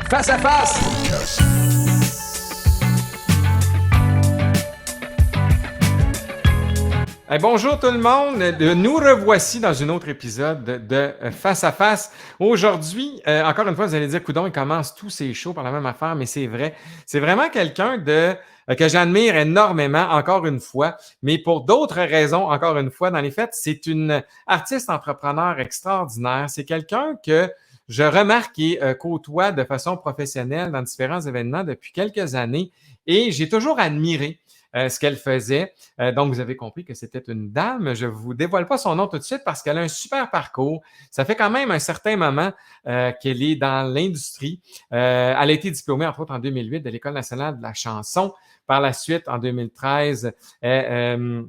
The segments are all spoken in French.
Face à face. Bonjour tout le monde, nous revoici dans un autre épisode de Face à face. Aujourd'hui, encore une fois, vous allez dire, coudonc, il commence tous ses shows par la même affaire, mais c'est vrai. C'est vraiment quelqu'un que j'admire énormément, encore une fois, mais pour d'autres raisons, encore une fois, dans les faits, c'est une artiste entrepreneur extraordinaire. C'est quelqu'un que je remarque et côtoie de façon professionnelle dans différents événements depuis quelques années et j'ai toujours admiré ce qu'elle faisait. Donc, vous avez compris que c'était une dame. Je ne vous dévoile pas son nom tout de suite parce qu'elle a un super parcours. Ça fait quand même un certain moment qu'elle est dans l'industrie. Elle a été diplômée, entre autres, en 2008 de l'École nationale de la chanson. Par la suite, en 2013, elle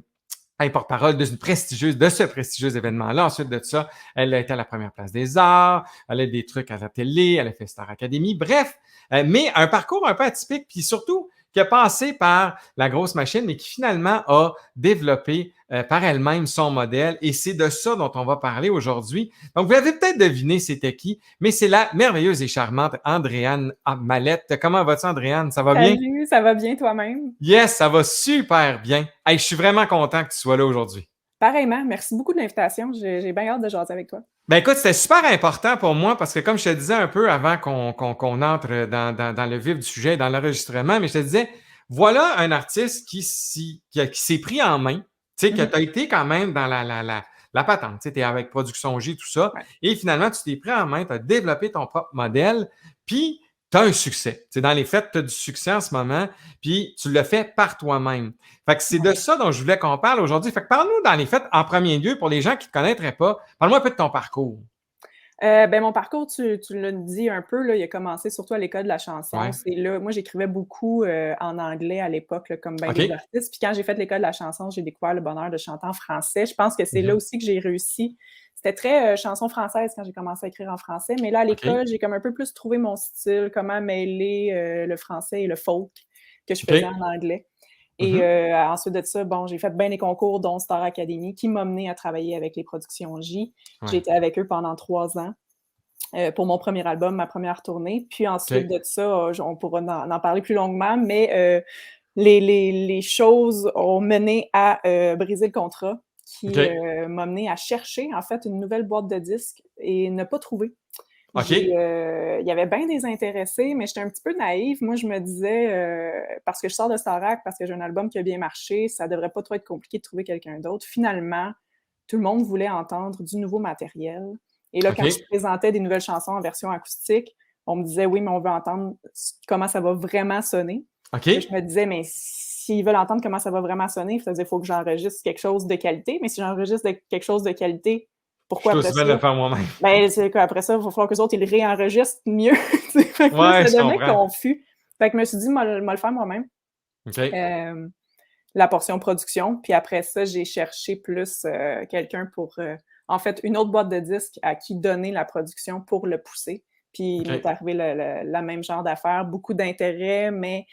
est porte-parole de ce prestigieux événement-là. Ensuite de ça, elle a été à la première place des arts, elle a des trucs à la télé, elle a fait Star Academy. Bref, mais un parcours un peu atypique, puis surtout qui a passé par la grosse machine, mais qui finalement a développé par elle-même son modèle. Et c'est de ça dont on va parler aujourd'hui. Donc, vous avez peut-être deviné c'était qui, mais c'est la merveilleuse et charmante Andréane Mallette. Comment vas-tu, Andréane? Ça va bien? Salut, ça va bien toi-même? Yes, ça va super bien. Hey, je suis vraiment content que tu sois là aujourd'hui. Pareillement, merci beaucoup de l'invitation. J'ai bien hâte de jaser avec toi. Ben écoute, c'était super important pour moi parce que comme je te disais un peu avant qu'on entre dans le vif du sujet, dans l'enregistrement, mais je te disais, voilà un artiste qui s'est pris en main, tu sais, que Mhm. tu as été quand même dans la patente, tu sais, es avec Production J, tout ça, Ouais. et finalement, tu t'es pris en main, tu as développé ton propre modèle, puis tu as un succès. C'est dans les faits, tu as du succès en ce moment, puis tu le fais par toi-même. Fait que c'est Ouais. de ça dont je voulais qu'on parle aujourd'hui. Fait que parle-nous dans les faits, en premier lieu, pour les gens qui ne te connaîtraient pas, parle-moi un peu de ton parcours. Ben, mon parcours, tu l'as dit un peu, là, il a commencé surtout à l'école de la chanson. Ouais. C'est là, moi, j'écrivais beaucoup en anglais à l'époque, là, comme bien des OK. artistes. Puis quand j'ai fait l'école de la chanson, j'ai découvert le bonheur de chanter en français. Je pense que c'est là Mhm. aussi que j'ai réussi. C'était très chanson française quand j'ai commencé à écrire en français. Mais là, à OK. l'école, j'ai comme un peu plus trouvé mon style, comment mêler le français et le folk que je faisais OK. en anglais. Et Mhm. ensuite de ça, bon, j'ai fait bien des concours, dont Star Academy, qui m'a mené à travailler avec les productions J. J'ai Ouais. été avec eux pendant 3 ans pour mon premier album, ma première tournée. Puis ensuite OK. de ça, on pourra en parler plus longuement, mais les choses ont mené à briser le contrat, qui OK. m'a mené à chercher en fait une nouvelle boîte de disques et ne pas trouver. OK. Il y avait bien des intéressés, mais j'étais un petit peu naïve. Moi, je me disais, parce que je sors de Starac, parce que j'ai un album qui a bien marché, ça devrait pas trop être compliqué de trouver quelqu'un d'autre. Finalement, tout le monde voulait entendre du nouveau matériel. Et là, quand je OK. présentais des nouvelles chansons en version acoustique, on me disait, oui, mais on veut entendre comment ça va vraiment sonner. Puis je OK. me disais, mais s'ils veulent entendre comment ça va vraiment sonner, ça veut dire qu'il faut que j'enregistre quelque chose de qualité. Mais si j'enregistre quelque chose de qualité, Je pourquoi suis après aussi bien ça? de le faire moi-même. Ben, c'est qu'après ça, il va falloir qu'eux autres, ils le réenregistrent mieux. Fait que là, Ouais, ça je devenait comprends. confus. Fait que je me suis dit, moi, le faire moi-même. OK. Euh, la portion production. Puis après ça, j'ai cherché plus quelqu'un pour, en fait, une autre boîte de disques à qui donner la production pour le pousser. Puis il m'est OK. arrivé la même genre d'affaires, beaucoup d'intérêt, mais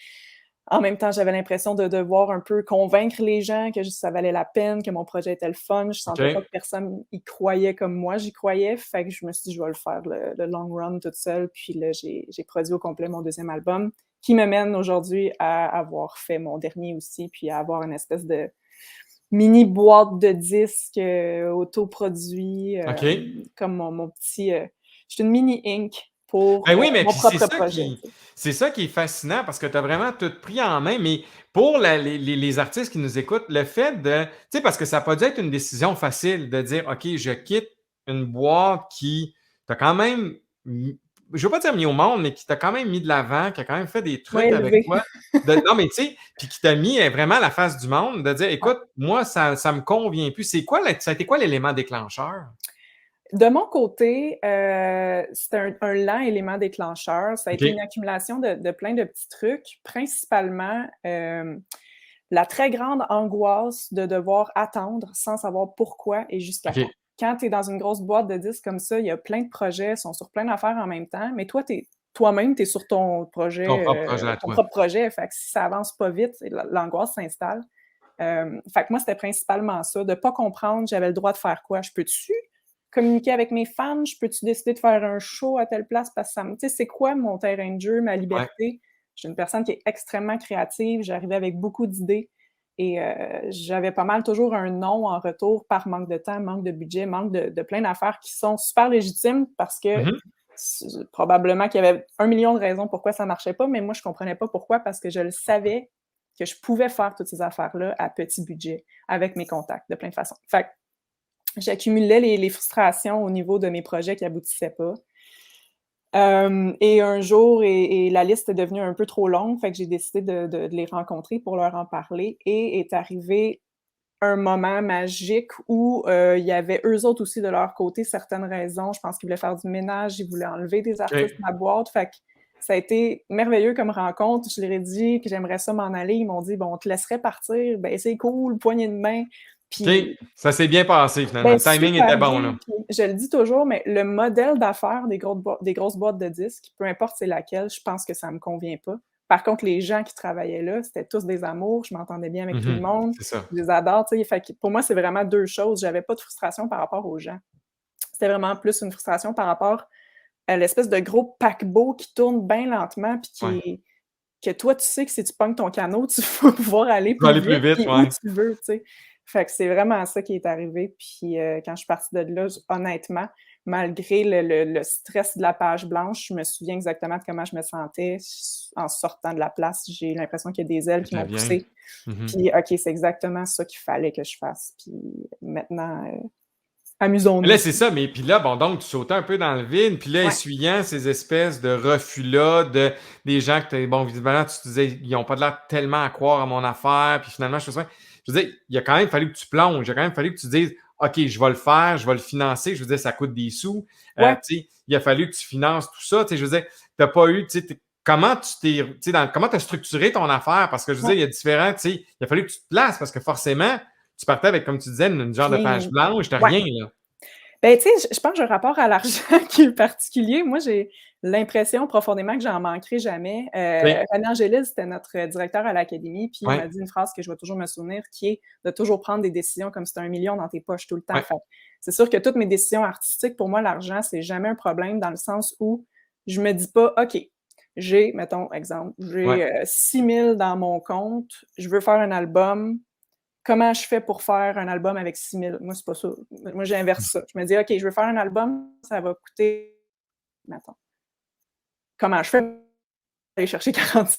en même temps, j'avais l'impression de devoir un peu convaincre les gens que ça valait la peine, que mon projet était le fun. Je sentais pas OK. que personne y croyait comme moi, j'y croyais. Fait que je me suis dit, je vais le faire le long run toute seule. Puis là, j'ai produit au complet mon deuxième album, qui me mène aujourd'hui à avoir fait mon dernier aussi, puis à avoir une espèce de mini boîte de disques autoproduit, OK. comme mon petit... je suis une mini Inc. pour Ben oui, mais mon puis propre projet. c'est ça qui est fascinant parce que tu as vraiment tout pris en main. Mais pour les artistes qui nous écoutent, le fait de, tu sais, parce que ça n'a pas dû être une décision facile de dire, OK, je quitte une boîte qui t'a quand même, je veux pas dire mis au monde, mais qui t'a quand même mis de l'avant, qui a quand même fait des Ouais, trucs avec élevé. toi. Non, mais tu sais, puis qui t'a mis vraiment à la face du monde, de dire, Ouais. écoute, moi, ça me convient plus. Ça a été quoi l'élément déclencheur? De mon côté, c'était un lent élément déclencheur. Ça a été une OK. accumulation de plein de petits trucs, principalement, la très grande angoisse de devoir attendre sans savoir pourquoi et jusqu'à quand. OK. Quand tu es dans une grosse boîte de disques comme ça, il y a plein de projets, sont sur plein d'affaires en même temps, mais toi-même, tu es sur ton Ton projet, propre projet à ton toi. propre projet. Fait que si ça avance pas vite, l'angoisse s'installe. Fait que moi, c'était principalement ça, de pas comprendre j'avais le droit de faire quoi. Je peux-tu communiquer avec mes fans? Je peux-tu décider de faire un show à telle place parce que ça me tu sais, c'est quoi mon terrain de jeu, ma Ouais. liberté? Je suis une personne qui est extrêmement créative, j'arrivais avec beaucoup d'idées et j'avais pas mal toujours un non en retour par manque de temps, manque de budget, manque de plein d'affaires qui sont super légitimes parce que Mhm. probablement qu'il y avait 1 million de raisons pourquoi ça marchait pas, mais moi, je comprenais pas pourquoi parce que je le savais que je pouvais faire toutes ces affaires-là à petit budget, avec mes contacts, de plein de façons. Fait que j'accumulais les frustrations au niveau de mes projets qui aboutissaient pas. Et un jour, la liste est devenue un peu trop longue, fait que j'ai décidé de les rencontrer pour leur en parler et est arrivé un moment magique où, il y avait eux autres aussi de leur côté certaines raisons. Je pense qu'ils voulaient faire du ménage, ils voulaient enlever des artistes OK. de la boîte. Fait que ça a été merveilleux comme rencontre. Je leur ai dit que j'aimerais ça m'en aller. Ils m'ont dit: «Bon, on te laisserait partir». Ben, c'est cool, poignée de main. OK. Puis, Ça s'est bien passé finalement. ben, Le timing était super bon, bien. là. Puis je le dis toujours, mais le modèle d'affaires des grosses boîtes de disques, peu importe c'est laquelle, je pense que ça me convient pas. Par contre, les gens qui travaillaient là, c'était tous des amours, je m'entendais bien avec tout le Mhm. monde, C'est ça. je les adore, tu sais? Fait que pour moi, c'est vraiment 2 choses. J'avais pas de frustration par rapport aux gens. C'était vraiment plus une frustration par rapport à l'espèce de gros paquebot qui tourne bien lentement puis Ouais. que toi, tu sais que si tu pognes ton canot, tu vas pouvoir aller Tu vas plus aller plus vite vite, puis où ouais. tu veux, tu sais? Fait que c'est vraiment ça qui est arrivé. Puis, quand je suis partie de là, honnêtement, malgré le stress de la page blanche, je me souviens exactement de comment je me sentais en sortant de la place. J'ai eu l'impression qu'il y a des ailes qui C'était m'ont bien. poussée. Mhm. Puis, OK, c'est exactement ça qu'il fallait que je fasse. Puis maintenant, Là, amusons-nous. c'est ça, mais puis là, bon, donc, tu sautais un peu dans le vide, puis là, Ouais, essuyant ces espèces de refus-là, des gens que t'es, bon, visiblement, tu te disais, ils n'ont pas de l'air tellement à croire à mon affaire, puis finalement, je veux dire, il a quand même fallu que tu plonges, il a quand même fallu que tu dises, OK, je vais le faire, je vais le financer, je veux dire, ça coûte des sous, ouais, tu sais, il a fallu que tu finances tout ça, tu sais, je veux dire, t'as pas eu, tu sais, comment tu t'es, tu sais, comment tu as structuré ton affaire, parce que je veux dire, ouais. il y a différents, tu sais, il a fallu que tu te places, parce que forcément, tu partais avec, comme tu disais, une genre de Rien. page blanche, t'as Ouais. rien, là. Ben, tu sais, je pense que j'ai un rapport à l'argent qui est particulier. Moi, j'ai l'impression profondément que j'en manquerai jamais. OK. René Angélil, c'était notre directeur à l'académie, puis il Ouais, m'a dit une phrase que je vais toujours me souvenir, qui est de toujours prendre des décisions comme si tu as 1 million dans tes poches tout le temps. ouais. Fait que c'est sûr que toutes mes décisions artistiques, pour moi, l'argent, c'est jamais un problème dans le sens où je me dis pas: «OK, j'ai, mettons, exemple, Ouais. j'ai, 6 000 dans mon compte, je veux faire un album, comment je fais pour faire un album avec 6 000? Moi, c'est pas ça. Moi, j'inverse ça. Je me dis: «OK, je veux faire un album, ça va coûter» mettons. Comment je fais pour aller chercher 40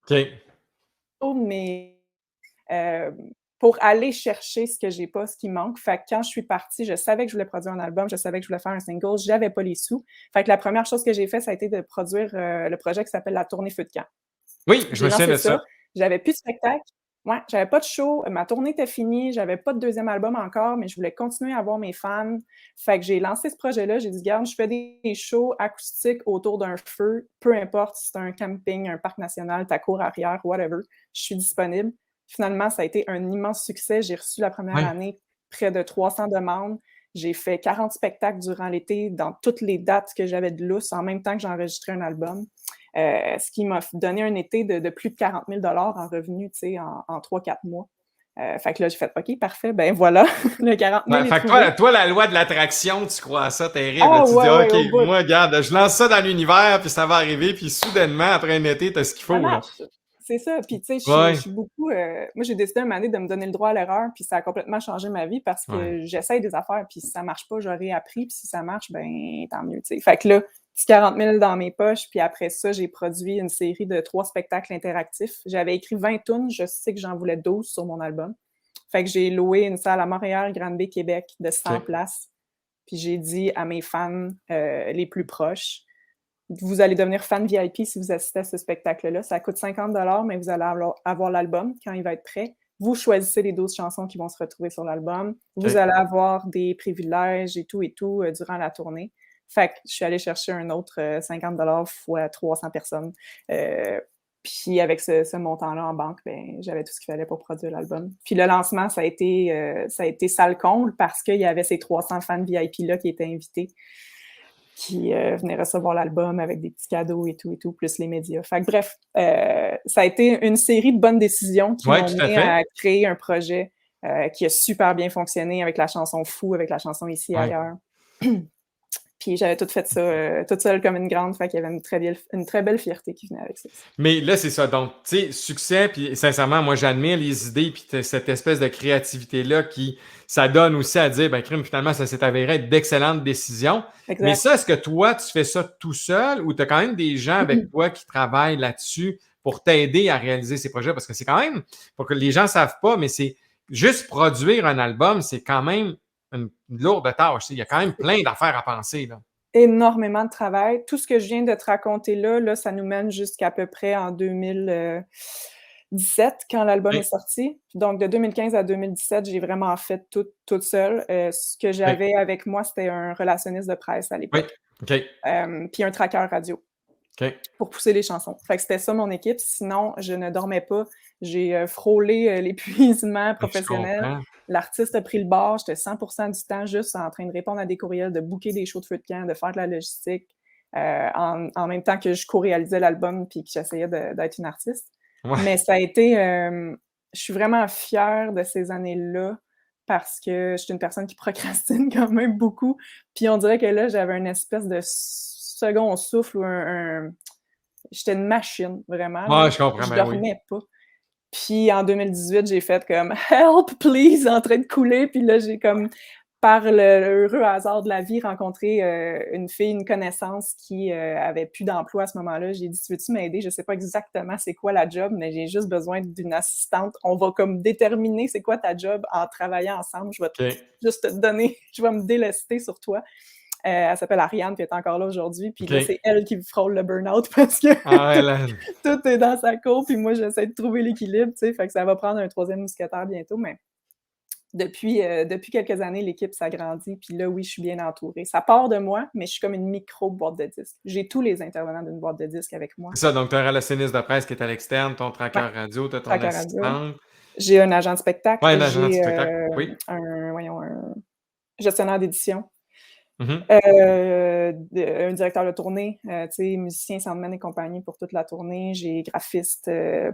OK. mais pour aller chercher ce que j'ai pas, ce qui manque. Fait que quand je suis partie, je savais que je voulais produire un album, je savais que je voulais faire un single, j'avais pas les sous. Fait que la première chose que j'ai fait, ça a été de produire, le projet qui s'appelle La Tournée Feu de camp. Oui, je J'ai me souviens lancé de ça. ça, j'avais plus de spectacle. Ouais, j'avais pas de show, ma tournée était finie, j'avais pas de deuxième album encore, mais je voulais continuer à avoir mes fans. Fait que j'ai lancé ce projet-là, j'ai dit: «Regarde, je fais des shows acoustiques autour d'un feu, peu importe si c'est un camping, un parc national, ta cour arrière, whatever, je suis disponible». Finalement, ça a été un immense succès. J'ai reçu la première Ouais. année près de 300 demandes. J'ai fait 40 spectacles durant l'été dans toutes les dates que j'avais de lousse, en même temps que j'enregistrais un album. Ce qui m'a donné un été de plus de 40 000 en revenus, tu sais, en 3-4 mois. Fait que là, j'ai fait OK, parfait, ben voilà, le 40 Ouais, 000 est fait que trouvé. toi, la loi de l'attraction, tu crois à ça terrible. Là. Ah Tu dis, ouais, ouais, OK, au bout. moi, regarde, je lance ça dans l'univers, puis ça va arriver, puis soudainement, après un été, t'as ce qu'il Ça faut, là. marche. C'est ça. Puis, tu sais, je Ouais. suis beaucoup. Moi, j'ai décidé un moment donné de me donner le droit à l'erreur, puis ça a complètement changé ma vie parce Ouais. que j'essaye des affaires, puis si ça marche pas, j'aurais appris, puis si ça marche, ben tant mieux, tu sais. Fait que là, petit 40 000 dans mes poches, puis après ça, j'ai produit une série de 3 spectacles interactifs. J'avais écrit 20 tunes, je sais que j'en voulais 12 sur mon album. Fait que j'ai loué une salle à Montréal, Grande-Bay, Québec, de 100 OK. places. Puis j'ai dit à mes fans les plus proches, vous allez devenir fan VIP si vous assistez à ce spectacle-là. Ça coûte 50 mais vous allez avoir l'album quand il va être prêt. Vous choisissez les 12 chansons qui vont se retrouver sur l'album. Vous OK. allez avoir des privilèges et tout durant la tournée. Fait que je suis allée chercher un autre 50 fois 300 personnes. Puis avec ce montant-là en banque, ben, j'avais tout ce qu'il fallait pour produire l'album. Puis le lancement, ça a été salle comble parce qu'il y avait ces 300 fans VIP-là qui étaient invités, qui venaient recevoir l'album avec des petits cadeaux et tout, plus les médias. Fait que bref, ça a été une série de bonnes décisions qui Ouais, m'ont tout à mené fait. à créer un projet qui a super bien fonctionné avec la chanson Fou, avec la chanson Ici et Ouais. ailleurs. Puis j'avais tout fait ça toute seule comme une grande, fait qu'il y avait une très belle fierté qui venait avec ça aussi. Mais là, c'est ça. Donc, tu sais, succès, puis sincèrement, moi, j'admire les idées, puis cette espèce de créativité-là qui, ça donne aussi à dire, ben, crime, finalement, ça s'est avéré être d'excellentes décisions. Mais Exact. ça, est-ce que toi, tu fais ça tout seul ou tu as quand même des gens avec toi qui travaillent là-dessus pour t'aider à réaliser ces projets? Parce que c'est quand même, pour que les gens ne savent pas, mais c'est juste produire un album, c'est quand même une lourde tâche. Il y a quand même plein d'affaires à penser, là. Énormément de travail. Tout ce que je viens de te raconter là, ça nous mène jusqu'à peu près en 2017 quand l'album est Oui, sorti. Donc de 2015 à 2017, j'ai vraiment fait tout toute seule. Ce que oui, j'avais avec moi, c'était un relationniste de presse à oui. l'époque, OK, puis un tracker radio OK. pour pousser les chansons. Fait que c'était ça mon équipe. Sinon, je ne dormais pas. J'ai frôlé l'épuisement Je professionnel. comprends. L'artiste a pris le bord. J'étais 100% du temps juste en train de répondre à des courriels, de booker des shows de feu de camp, de faire de la logistique, en même temps que je co-réalisais l'album puis que j'essayais d'être une artiste. Ouais. Mais ça a été... je suis vraiment fière de ces années-là parce que je suis une personne qui procrastine quand même beaucoup. Puis on dirait que là, j'avais une espèce de second souffle ou j'étais une machine, vraiment, là. Ouais, je comprends, Je ben oui. dormais pas. Puis en 2018, j'ai fait comme «Help, please!» en train de couler. Puis là, j'ai comme, par le heureux hasard de la vie, rencontré une fille, une connaissance qui avait plus d'emploi à ce moment-là. J'ai dit «Tu veux-tu m'aider? Je sais pas exactement c'est quoi la job, mais j'ai juste besoin d'une assistante. On va comme déterminer c'est quoi ta job en travaillant ensemble. Je vais OK. juste te donner, je vais me délester sur toi.» Elle s'appelle Ariane, puis elle est encore là aujourd'hui. Puis là, OK. c'est elle qui frôle le burn-out parce que Ah, Hélène. tout est dans sa cour, puis moi, j'essaie de trouver l'équilibre, tu sais. Fait que ça va prendre un troisième mousquetaire bientôt, mais depuis quelques années, l'équipe s'agrandit, puis là, oui, je suis bien entourée. Ça part de moi, mais je suis comme une micro-boîte de disques. J'ai tous les intervenants d'une boîte de disques avec moi. C'est ça, donc tu as un relationniste de presse qui est à l'externe, ton Ouais, tracker radio, tu as ton track à radio. assistante. J'ai un agent de spectacle, Ouais, un agent de j'ai spectacle. Oui. un gestionnaire d'édition. Mhm. Un directeur de tournée, tu sais, musicien, soundman et compagnie pour toute la tournée. J'ai graphiste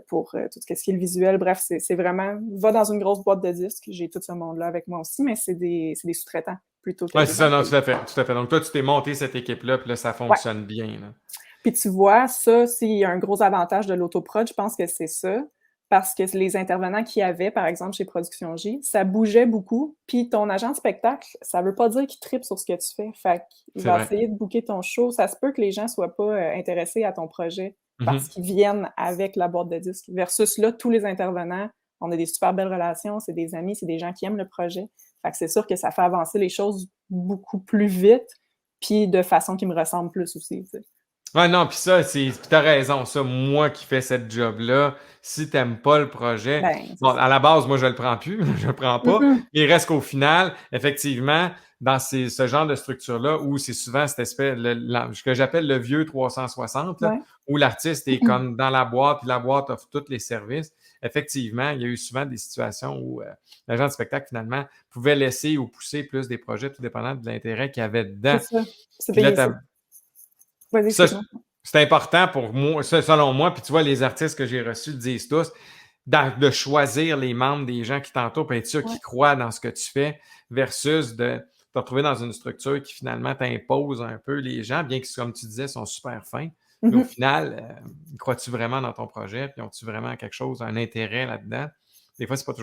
pour tout ce qui est le visuel. Bref, c'est vraiment... Va dans une grosse boîte de disques. J'ai tout ce monde-là avec moi aussi, mais c'est des sous-traitants plutôt que Ouais, c'est des ça, non, employés. tout à fait. Tout à fait. Donc toi, tu t'es monté cette équipe-là, puis là, ça Ouais. fonctionne bien, là. Puis tu vois, ça, s'il y a un gros avantage de l'autoprod, je pense que c'est ça. Parce que les intervenants qu'il y avait, par exemple, chez Production J, ça bougeait beaucoup. Puis ton agent de spectacle, ça veut pas dire qu'il tripe sur ce que tu fais. Fait qu'il C'est va vrai. essayer de booker ton show. Ça se peut que les gens soient pas intéressés à ton projet parce Mhm. qu'ils viennent avec la boîte de disques. Versus là, tous les intervenants, on a des super belles relations, c'est des amis, c'est des gens qui aiment le projet. Fait que c'est sûr que ça fait avancer les choses beaucoup plus vite, puis de façon qui me ressemble plus aussi, tu sais. Ouais, non, puis ça, puis t'as raison, ça, moi qui fais cette job-là, si t'aimes pas le projet, Ben, c'est bon, ça. à la base, moi, je le prends plus, je le prends pas, Mm-mm. mais il reste qu'au final, effectivement, dans ce genre de structure-là, où c'est souvent cette espèce, ce que j'appelle le vieux 360, là, Ouais. où l'artiste est comme dans la boîte, puis la boîte offre tous les services, effectivement, il y a eu souvent des situations où l'agent de spectacle, finalement, pouvait laisser ou pousser plus des projets, tout dépendant de l'intérêt qu'il y avait C'est dedans. ça. C'est Puis là, payé ça. Vas-y, ça, excuse-moi. c'est important pour moi, selon moi, puis tu vois, les artistes que j'ai reçus le disent tous, de choisir les membres des gens qui t'entourent, puis être sûr Ouais. qu'ils croient dans ce que tu fais, versus de te retrouver dans une structure qui finalement t'impose un peu les gens, bien que, comme tu disais, sont super fins. Mais au Mm-hmm. final, crois-tu vraiment dans ton projet, puis ont-tu vraiment quelque chose, un intérêt là-dedans? Des fois, c'est pas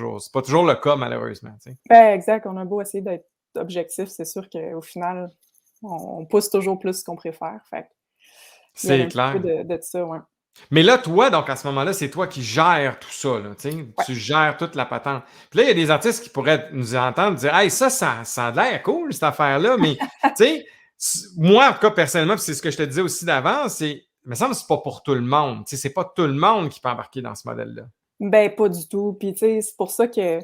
toujours le cas, malheureusement. Tu sais. Ben, exact. On a beau essayer d'être objectif, c'est sûr qu'au final, on pousse toujours plus ce qu'on préfère. Fait qu'il y avait C'est un petit peu clair. de ça, ouais. Mais là, toi, donc à ce moment-là, c'est toi qui gères tout ça, là, tu sais. Ouais. Tu gères toute la patente. Puis là, il y a des artistes qui pourraient nous entendre dire Hey, ça a l'air cool, cette affaire-là, mais tu sais, moi, en tout cas, personnellement, puis c'est ce que je te disais aussi d'avance, il me semble que c'est pas pour tout le monde. Tu sais, c'est pas tout le monde qui peut embarquer dans ce modèle-là. Ben, pas du tout. Puis, tu sais, c'est pour ça que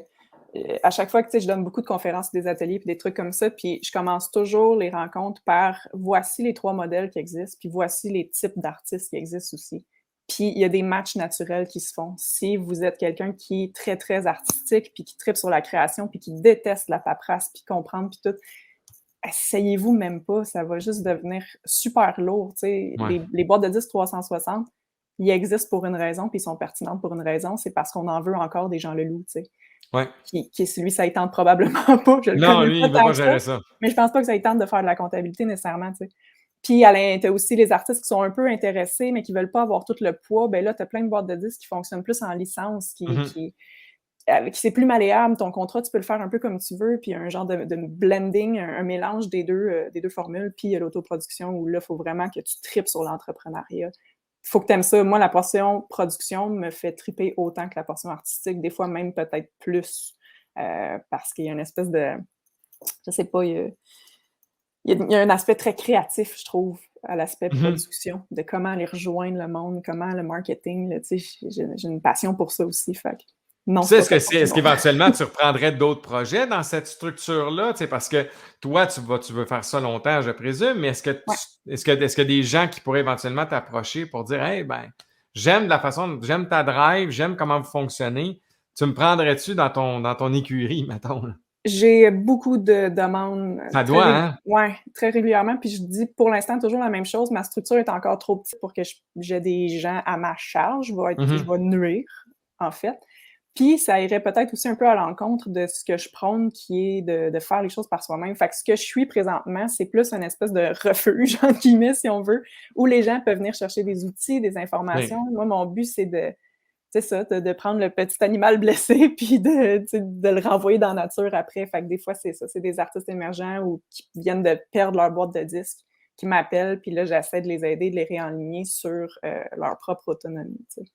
à chaque fois que, tu sais, je donne beaucoup de conférences, des ateliers, puis des trucs comme ça, puis je commence toujours les rencontres par voici les 3 modèles qui existent, puis voici les types d'artistes qui existent aussi. Puis il y a des matchs naturels qui se font. Si vous êtes quelqu'un qui est très, très artistique, puis qui tripe sur la création, puis qui déteste la paperasse, puis comprendre, puis tout, essayez-vous même pas, ça va juste devenir super lourd, tu sais. Ouais. Les boîtes de disques 360, ils existent pour une raison, puis ils sont pertinentes pour une raison, c'est parce qu'on en veut encore des gens le loup, tu sais. Ouais. Lui, ça ne tente probablement pas. Je le Non, connais lui, pas il veut tant pas que ça, gérer ça. mais je pense pas que ça lui tente de faire de la comptabilité nécessairement, tu sais. Puis tu as aussi les artistes qui sont un peu intéressés, mais qui veulent pas avoir tout le poids. Ben là, tu as plein de boîtes de disques qui fonctionnent plus en licence, c'est plus malléable. Ton contrat, tu peux le faire un peu comme tu veux, puis un genre de blending, un mélange des deux formules, puis il y a l'autoproduction où là, il faut vraiment que tu tripes sur l'entrepreneuriat. Il faut que tu aimes ça. Moi, la portion production me fait triper autant que la portion artistique, des fois même peut-être plus, parce qu'il y a une espèce de... Je sais pas, il y a un aspect très créatif, je trouve, à l'aspect production, de comment aller rejoindre le monde, comment le marketing, là, tu sais, j'ai une passion pour ça aussi, fait que non, Puis c'est ça, pas fait pour tout le est-ce monde. qu'éventuellement tu reprendrais d'autres projets dans cette structure-là? Tu sais, parce que toi, tu veux faire ça longtemps, je présume, mais Ouais. est-ce que des gens qui pourraient éventuellement t'approcher pour dire hey, ben, j'aime ta drive, j'aime comment vous fonctionnez. Tu me prendrais-tu dans ton écurie, mettons? Là? J'ai beaucoup de demandes Ça doit, hein? très régulièrement. Puis je dis pour l'instant toujours la même chose. Ma structure est encore trop petite pour que j'ai des gens à ma charge. Je vais nuire, en fait. Puis ça irait peut-être aussi un peu à l'encontre de ce que je prône, qui est de faire les choses par soi-même. Fait que ce que je suis présentement, c'est plus une espèce de refuge, entre guillemets, si on veut, où les gens peuvent venir chercher des outils, des informations. Oui. Moi, mon but, c'est ça, de prendre le petit animal blessé puis de le renvoyer dans la nature après. Fait que des fois, c'est ça. C'est des artistes émergents ou qui viennent de perdre leur boîte de disques qui m'appellent, puis là, j'essaie de les aider, de les réaligner sur leur propre autonomie. Tu sais.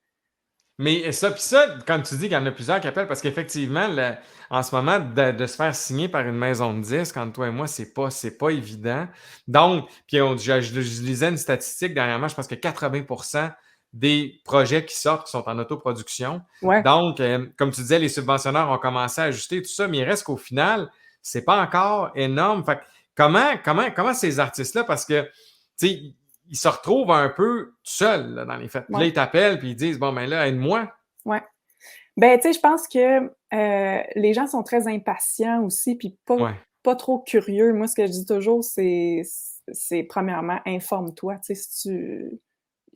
Mais ça, puis ça, comme tu dis qu'il y en a plusieurs qui appellent, parce qu'effectivement, en ce moment, de se faire signer par une maison de disques, entre toi et moi, c'est pas évident. Donc, puis je lisais une statistique dernièrement, je pense que 80% des projets qui sortent sont en autoproduction. Ouais. Donc, comme tu disais, les subventionnaires ont commencé à ajuster tout ça, mais il reste qu'au final, c'est pas encore énorme. Fait que comment ces artistes-là, parce que, tu sais, ils se retrouvent un peu seuls là, dans les fêtes. Puis là, Ouais. ils t'appellent puis ils disent bon, ben là, aide-moi. Ouais. Ben, tu sais, je pense que les gens sont très impatients aussi, puis Ouais. pas trop curieux. Moi, ce que je dis toujours, c'est premièrement, informe-toi. Tu sais,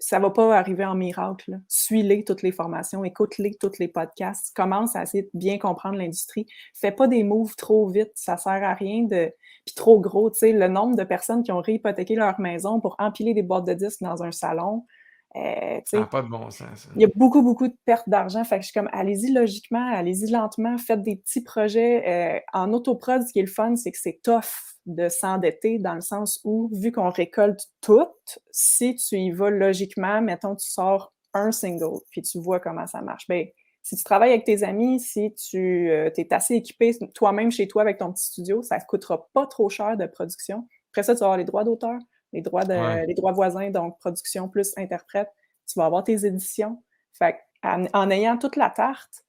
ça va pas arriver en miracle. Là. Suis-les toutes les formations, écoute-les tous les podcasts, commence à essayer de bien comprendre l'industrie. Fais pas des moves trop vite, ça sert à rien de puis trop gros, tu sais, le nombre de personnes qui ont réhypothéqué leur maison pour empiler des boîtes de disques dans un salon, tu Ça n'a sais, pas de bon sens, ça. il y a beaucoup, beaucoup de pertes d'argent. Fait que je suis comme, allez-y logiquement, allez-y lentement, faites des petits projets. En autoprod, ce qui est le fun, c'est que c'est tough de s'endetter dans le sens où, vu qu'on récolte tout, si tu y vas logiquement, mettons, tu sors un single, puis tu vois comment ça marche. Ben, si tu travailles avec tes amis, si tu es assez équipé toi-même chez toi avec ton petit studio, ça ne coûtera pas trop cher de production. Après ça, tu vas avoir les droits d'auteur, Ouais. les droits voisins, donc production plus interprète. Tu vas avoir tes éditions. Fait en ayant toute la tarte,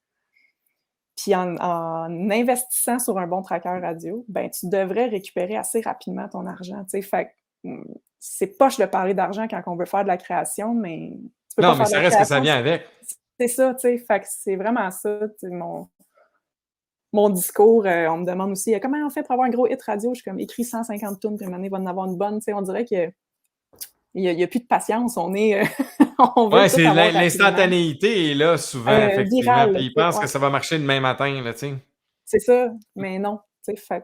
puis en investissant sur un bon tracker radio, ben tu devrais récupérer assez rapidement ton argent. T'sais. Fait c'est poche de parler d'argent quand on veut faire de la création, mais tu peux pas Non, mais faire de ça la reste que ça création. vient avec. C'est ça, tu sais. Fait que c'est vraiment ça, mon discours. On me demande aussi comment on fait pour avoir un gros hit radio. Je suis comme écrit 150 tunes, puis maintenant il va en avoir une bonne. T'sais, on dirait que il y a plus de patience. On est, on veut Ouais, tout c'est avoir rapidement. l'instantanéité est là souvent, effectivement. Viral, Puis ils tu sais, pensent que ouais. ça va marcher demain matin, là, tu sais. C'est ça, mais non, tu sais, fait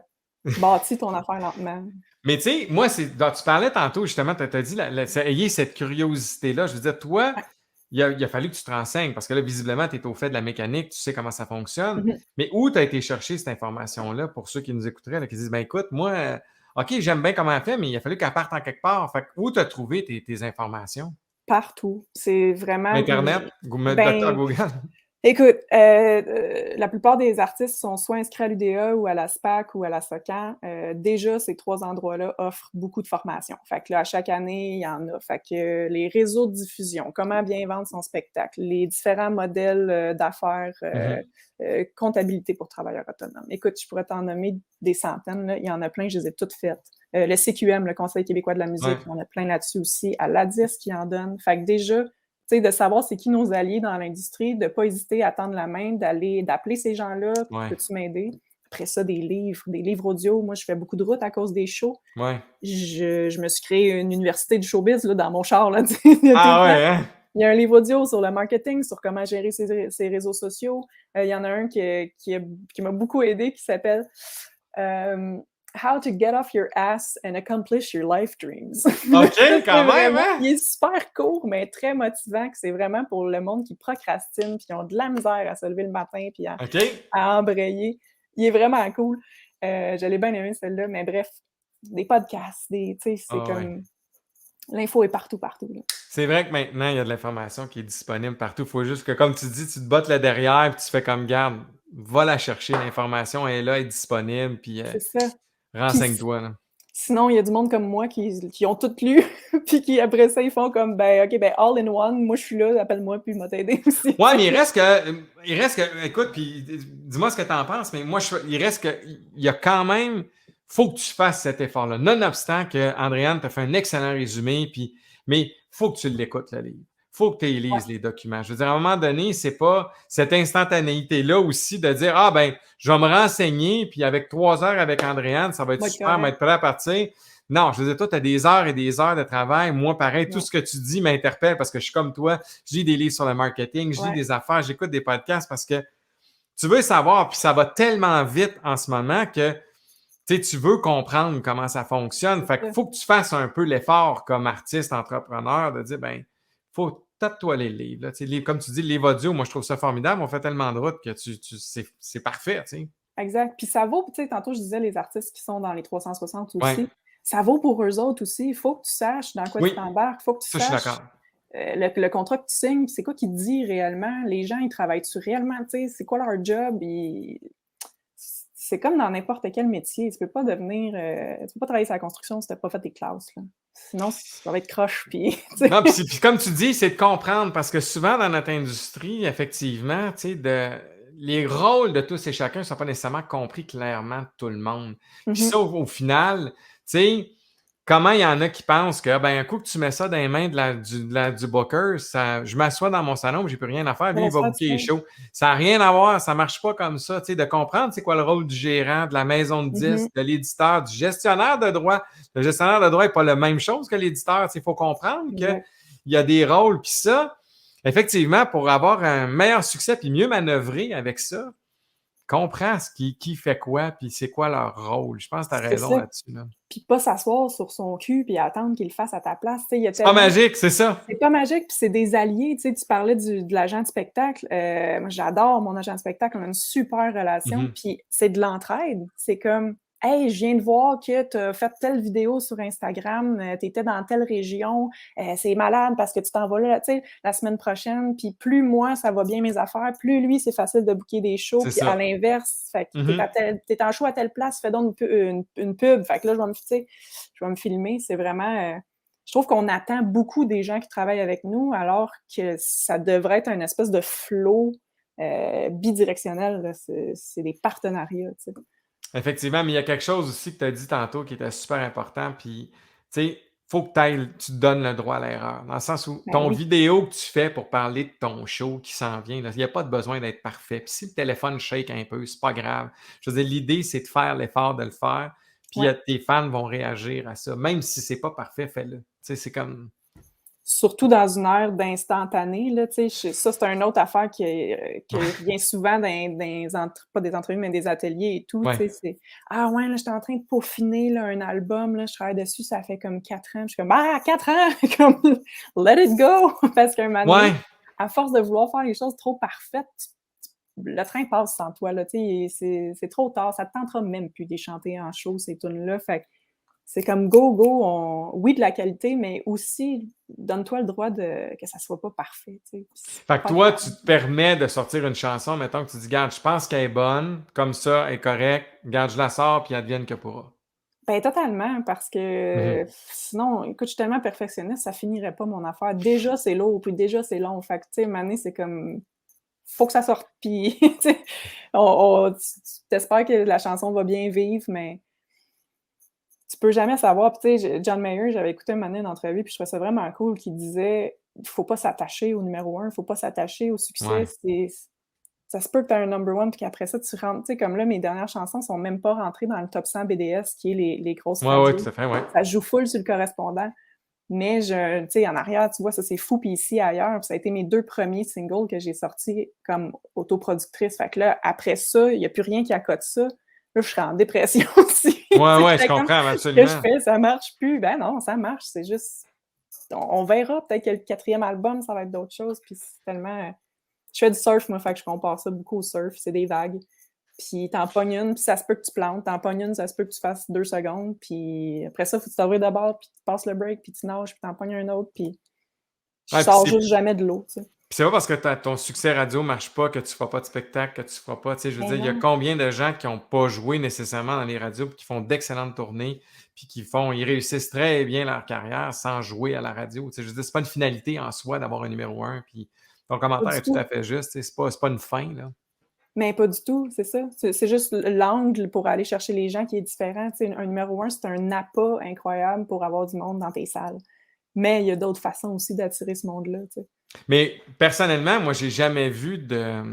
bâtis ton affaire lentement. Mais tu sais, moi, tu parlais tantôt, justement, tu as dit, ayez cette curiosité-là. Je veux dire, toi, Ouais. il a fallu que tu te renseignes parce que là, visiblement, tu es au fait de la mécanique, tu sais comment ça fonctionne. Mmh. Mais où tu as été chercher cette information-là pour ceux qui nous écouteraient, là, qui disent, ben écoute, moi, OK, j'aime bien comment elle fait, mais il a fallu qu'elle parte en quelque part. Fait que où tu as trouvé tes informations? Partout. C'est vraiment Internet? Docteur ben, Google? écoute, la plupart des artistes sont soit inscrits à l'UDA ou à la SPAC ou à la SOCAN. Déjà, ces 3 endroits-là offrent beaucoup de formations. Fait que là, à chaque année, il y en a. Fait que les réseaux de diffusion, comment bien vendre son spectacle, les différents modèles d'affaires, comptabilité pour travailleurs autonomes. Écoute, je pourrais t'en nommer des centaines. Là. Il y en a plein, je les ai toutes faites. Le CQM, le Conseil québécois de la musique, Ouais. il y en a plein là-dessus aussi. À l'ADIS qui en donne. Fait que déjà, tu sais, de savoir c'est qui nos alliés dans l'industrie, de ne pas hésiter à tendre la main, d'appeler ces gens-là, Ouais. peux-tu m'aider? Après ça, des livres audio. Moi, je fais beaucoup de routes à cause des shows. Ouais. Je me suis créé une université du showbiz là, dans mon char là, tout Ah le temps. ouais, hein? Il y a un livre audio sur le marketing, sur comment gérer ses réseaux sociaux. Il y en a un qui m'a beaucoup aidé qui s'appelle How to get off your ass and accomplish your life dreams. OK, quand même, hein? Il est super court, mais très motivant, que c'est vraiment pour le monde qui procrastine, puis qui ont de la misère à se lever le matin, puis à embrayer. Il est vraiment cool. Je l'ai bien aimé, celle-là, mais bref, des podcasts, tu sais, c'est comme... L'info est partout, là. C'est vrai que maintenant, il y a de l'information qui est disponible partout. Il faut juste que, comme tu dis, tu te bottes là derrière, puis tu fais comme, garde, va la chercher, l'information est là, elle est disponible, puis renseigne-toi. Là. Sinon, il y a du monde comme moi qui ont tout lu, puis qui, après ça, ils font comme, ben, OK, ben, all in one, moi, je suis là, appelle-moi, puis m'a t'aider aussi. Ouais, mais il reste que, écoute, puis dis-moi ce que t'en penses, mais moi, il reste que, il y a quand même, faut que tu fasses cet effort-là. Nonobstant que Andréane t'a fait un excellent résumé, mais faut que tu l'écoutes, le livre. Faut que tu lises les documents. Je veux dire, à un moment donné, c'est pas cette instantanéité-là aussi de dire, ah ben, je vais me renseigner, puis avec 3 heures avec Andréane, ça va être super, m'être prêt à partir. Non, je veux dire, toi, tu as des heures et des heures de travail. Moi, pareil, tout ce que tu dis m'interpelle parce que je suis comme toi. Je lis des livres sur le marketing, je lis des affaires, j'écoute des podcasts parce que tu veux savoir, puis ça va tellement vite en ce moment que tu veux comprendre comment ça fonctionne. Fait qu'il faut que tu fasses un peu l'effort comme artiste, entrepreneur, de dire, ben, faut tape-toi les livres. Là. Comme tu dis, les livres audio, moi, je trouve ça formidable. On fait tellement de route que c'est parfait. T'sais. Exact. Puis ça vaut, tu sais, tantôt, je disais les artistes qui sont dans les 360 aussi. Ouais. Ça vaut pour eux autres aussi. Il faut que tu saches dans quoi tu t'embarques. Il faut que tu saches. Je suis d'accord. Le contrat que tu signes, c'est quoi qui te dit réellement? Les gens, ils travaillent-tu réellement? C'est quoi leur job? C'est comme dans n'importe quel métier. Tu peux pas travailler sur la construction si tu n'as pas fait tes classes. Là. Sinon, ça va être croche. Puis comme tu dis, c'est de comprendre parce que souvent dans notre industrie, effectivement, les rôles de tous et chacun ne sont pas nécessairement compris clairement de tout le monde. Puis ça, au final, comment il y en a qui pensent que, ben, un coup que tu mets ça dans les mains du booker, je m'assois dans mon salon, j'ai plus rien à faire, lui, il va booker les shows. Ça n'a rien à voir, ça marche pas comme ça. De comprendre c'est quoi le rôle du gérant, de la maison de disques, de l'éditeur, du gestionnaire de droit. Le gestionnaire de droit n'est pas la même chose que l'éditeur. Il faut comprendre qu'il y a des rôles. Puis ça, effectivement, pour avoir un meilleur succès puis mieux manœuvrer avec ça, comprends qui fait quoi, puis c'est quoi leur rôle. Je pense que tu as raison là-dessus. Là. Puis pas s'asseoir sur son cul puis attendre qu'il le fasse à ta place. C'est pas magique, c'est ça. C'est pas magique, puis c'est des alliés. Tu parlais de l'agent de spectacle. Moi, j'adore mon agent de spectacle. On a une super relation. Puis c'est de l'entraide. C'est comme, hey, je viens de voir que tu as fait telle vidéo sur Instagram, tu étais dans telle région, c'est malade parce que tu t'en vas là, tu sais, la semaine prochaine, puis plus moi, ça va bien mes affaires, plus lui, c'est facile de booker des shows, puis à l'inverse, fait que t'es en show à telle place, fais donc une pub, fait que là, je vais me filmer, c'est vraiment... je trouve qu'on attend beaucoup des gens qui travaillent avec nous, alors que ça devrait être une espèce de flow bidirectionnel, là. C'est des partenariats, tu sais. Effectivement, mais il y a quelque chose aussi que tu as dit tantôt qui était super important. Puis, tu sais, il faut que tu te donnes le droit à l'erreur. Dans le sens où ton vidéo que tu fais pour parler de ton show qui s'en vient, il n'y a pas de besoin d'être parfait. Puis si le téléphone shake un peu, c'est pas grave. Je veux dire, l'idée, c'est de faire l'effort de le faire. Puis tes fans vont réagir à ça. Même si c'est pas parfait, fais-le. Tu sais, c'est comme... Surtout dans une ère d'instantané, là, tu sais, ça, c'est une autre affaire qui revient souvent pas des entrevues, mais des ateliers et tout, tu sais, c'est « Ah ouais, là, j'étais en train de peaufiner, là, un album, là, je travaille dessus, ça fait comme 4 ans. » Je suis comme « Ah, 4 ans! » Comme « Let it go! » Parce qu'à un moment donné, à force de vouloir faire les choses trop parfaites, le train passe sans toi, là, tu sais, c'est trop tard, ça te tentera même plus de les chanter en show, ces tunes-là, fait que c'est comme go, oui, de la qualité, mais aussi, donne-toi le droit que ça soit pas parfait. Tu sais. Fait que toi, tu te permets de sortir une chanson, mettons que tu dis, regarde, je pense qu'elle est bonne, comme ça, elle est correcte, regarde, je la sors, puis advienne que pourra. Ben, totalement, parce que sinon, écoute, je suis tellement perfectionniste, ça finirait pas mon affaire. Déjà, c'est lourd, puis déjà, c'est long. Fait que, tu sais, Mané, c'est comme, faut que ça sorte, puis, tu sais, tu t'espères que la chanson va bien vivre, mais tu peux jamais savoir. Puis, tu sais, John Mayer, j'avais écouté un moment donné une entrevue, puis je trouvais ça vraiment cool, qui disait « Il faut pas s'attacher au numéro 1, il faut pas s'attacher au succès. Ça se peut que tu aies un number 1, puis qu'après ça, tu rentres. » Tu sais, comme là, mes dernières chansons sont même pas rentrées dans le top 100 BDS, qui est les grosses radios. Oui, tout à fait, Ça joue full sur le correspondant. Mais tu sais, en arrière, tu vois, ça c'est fou, puis ici, ailleurs, ça a été mes 2 premiers singles que j'ai sortis comme autoproductrice. Fait que là, après ça, il y a plus rien qui accote ça. Là, je serais en dépression aussi. Tu Ouais, sais, ouais, je j'étais comme: comprends, «Ce que je absolument. fais, ça marche plus». Ben non, ça marche, c'est juste on verra, peut-être que le 4e album, ça va être d'autres choses, puis c'est tellement je fais du surf, moi, fait que je compare ça beaucoup au surf, c'est des vagues. Puis t'en pognes une, puis ça se peut que tu plantes. T'en pognes une, ça se peut que tu fasses 2 secondes. Puis après ça, faut que tu t'ouvres de bord, puis tu passes le break, puis tu nages, puis t'en pognes un autre, puis je Ouais, puis sors juste jamais de l'eau, tu sais. c'est pas parce que ton succès radio marche pas que tu feras pas de spectacle, que tu feras pas. Tu sais, je veux Mais dire, il y a non. combien de gens qui ont pas joué nécessairement dans les radios, puis qui font d'excellentes tournées, puis ils réussissent très bien leur carrière sans jouer à la radio. Tu sais, je veux dire, c'est pas une finalité en soi d'avoir un numéro un. Puis ton Pas commentaire du est tout à tout. fait juste. Tu sais, c'est pas une fin, là. Mais pas du tout, c'est ça. C'est juste l'angle pour aller chercher les gens qui est différent. Tu sais, un numéro un, c'est un appât incroyable pour avoir du monde dans tes salles. Mais il y a d'autres façons aussi d'attirer ce monde-là, tu sais. Mais personnellement, moi, j'ai jamais vu de.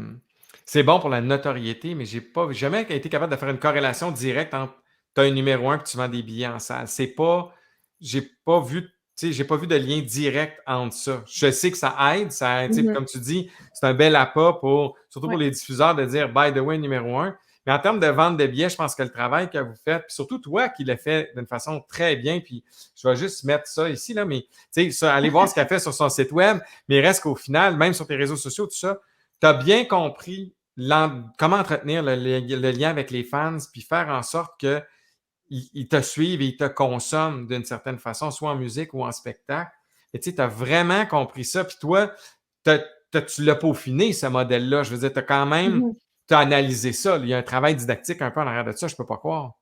C'est bon pour la notoriété, mais j'ai pas jamais été capable de faire une corrélation directe entre tu as un numéro un et tu vends des billets en salle. C'est pas. J'ai pas vu. Tu sais, j'ai pas vu de lien direct entre ça. Je sais que ça aide, tu sais, Mmh. comme tu dis, c'est un bel appât surtout pour Ouais. les diffuseurs de dire by the way, numéro un. Mais en termes de vente de billets, je pense que le travail que vous faites, puis surtout toi qui l'as fait d'une façon très bien, puis je vais juste mettre ça ici, là, mais tu sais, allez voir ce qu'elle fait sur son site web. Mais il reste qu'au final, même sur tes réseaux sociaux, tout ça, tu as bien compris comment entretenir le lien avec les fans, puis faire en sorte qu'ils te suivent et ils te consomment d'une certaine façon, soit en musique ou en spectacle. Et tu sais, tu as vraiment compris ça. Puis toi, tu l'as peaufiné, ce modèle-là. Je veux dire, tu as quand même Mmh. t'as analysé ça. Il y a un travail didactique un peu en arrière de ça, je peux pas croire.